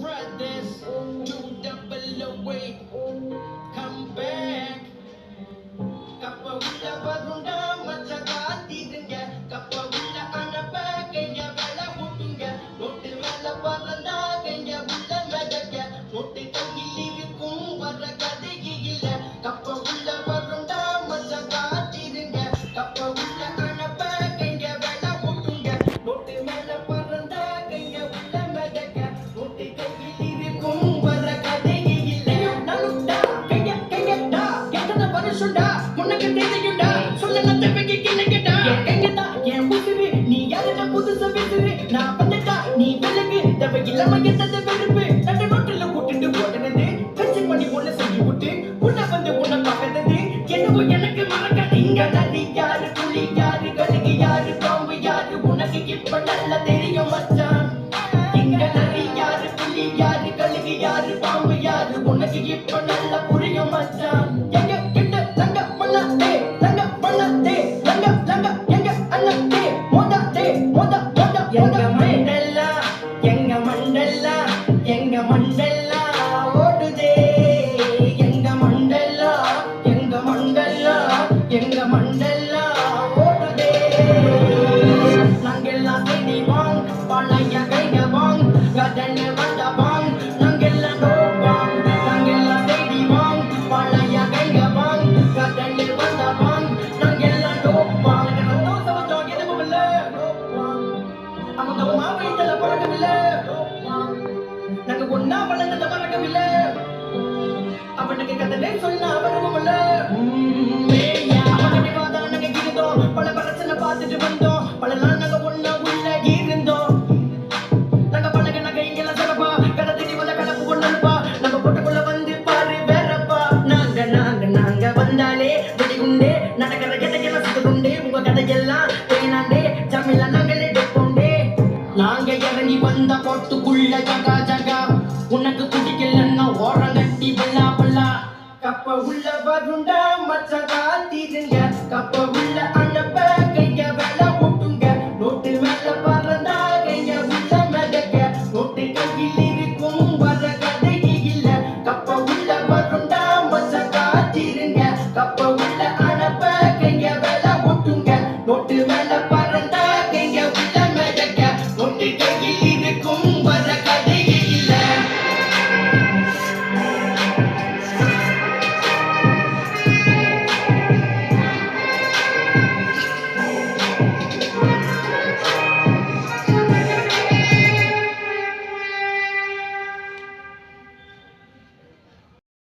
brothers, two double away, come back. கப்ப உள்ள வருண்டா மச்ச காத்திருங்க, கப்ப உள்ள அனுப்ப கைய வேலை விட்டுங்க, நோட்டு வேலை பறந்தா கைய உள்ள மிதக்க, நோட்டு கையில் இருக்கும் வர கதையில, கப்ப உள்ள வருண்டா மச்ச காத்திருங்க, கப்ப உள்ள அனுப்ப கைய வேலை விட்டுங்க, நோட்டு மேல பறந்தா கைய உள்ள மிதக்க, நோட்டு கையில் இருக்கும் வர கதையில, நலுண்டா கைய கையடா கெட்டத வருஷண்டா உனக்கு தெரியும்டா சொல்லலாம் தப்பிக்கு கிணக்கடா எங்கடா என் புதுரு நீ யாரடா புதுசா பேசுரு நான் வந்துட்டா நீ விலகு தப்ப இல்லாம எத்தது வெறுப்பு நட்ட நோட்டில் கூட்டிட்டு போடுறது கட்சி பண்ணி ஒண்ணு செஞ்சு விட்டு உன்னை வந்து உன்னை பார்க்கறது என்னவோ எனக்கு மறக்காது இங்க நதி யாரு புலி யாரு கழுகு யாரு பாம்பு யாரு உனக்கு இப்ப நல்லா தெரியும் மச்சான் இங்க நதி யாரு புலி யாரு கழுகு யாரு பாம்பு யாரு உனக்கு இப்ப நல்லா புரியும் மச்சான் எங்க மண்டல்லா ஓடுதே எங்க மண்டல்லா எங்க மண்டல்லா எங்க மண்டல்லா ஓடுதே நாங்கெல்லாம் தேடி வாங் பழைய கைக வாங் கடல் வந்த வாங் நாங்கெல்லாம் வாங் நாங்கெல்லாம் தேடி வாங் பழைய கைக வாங் கடல் வந்த வாங் நாங்கெல்லாம் வாங் தோசை எதுவும் இல்லை அவங்க மாவட்டத்துல பழக்கமில்லை நாங்க ஒன்னா வளர்ந்தத மறக்கவில்லை அவனுக்கு கதலை சொன்ன அவனும் இல்ல அவனுக்கு வாதான் நாங்க இருந்தோம் பல பிரச்சனை பார்த்துட்டு வந்தோம் பல நாள் நாங்க ஒன்னா உள்ள இருந்தோம் நாங்க பழக நாங்க இங்கெல்லாம் சிறப்பா கதை தேடி வந்த கலப்பு ஒண்ணுப்பா நம்ம பொட்டுக்குள்ள வந்து பாரு வேறப்பா நாங்க நாங்க நாங்க வந்தாலே வெடிகுண்டே நடக்கிற கதையெல்லாம் சுத்துக்குண்டே உங்க கதையெல்லாம் தேனாண்டே ஜமில நாங்களே டெப்போண்டே நாங்க இறங்கி வந்த பொட்டுக்குள்ள ஜகா ஜகா உனக்கு குடிக்கலன்னா ஓரங்கட்டி பல்லா பல்லா கப்ப உள்ள வருண்டா மச்ச காத்திருங்க கப்ப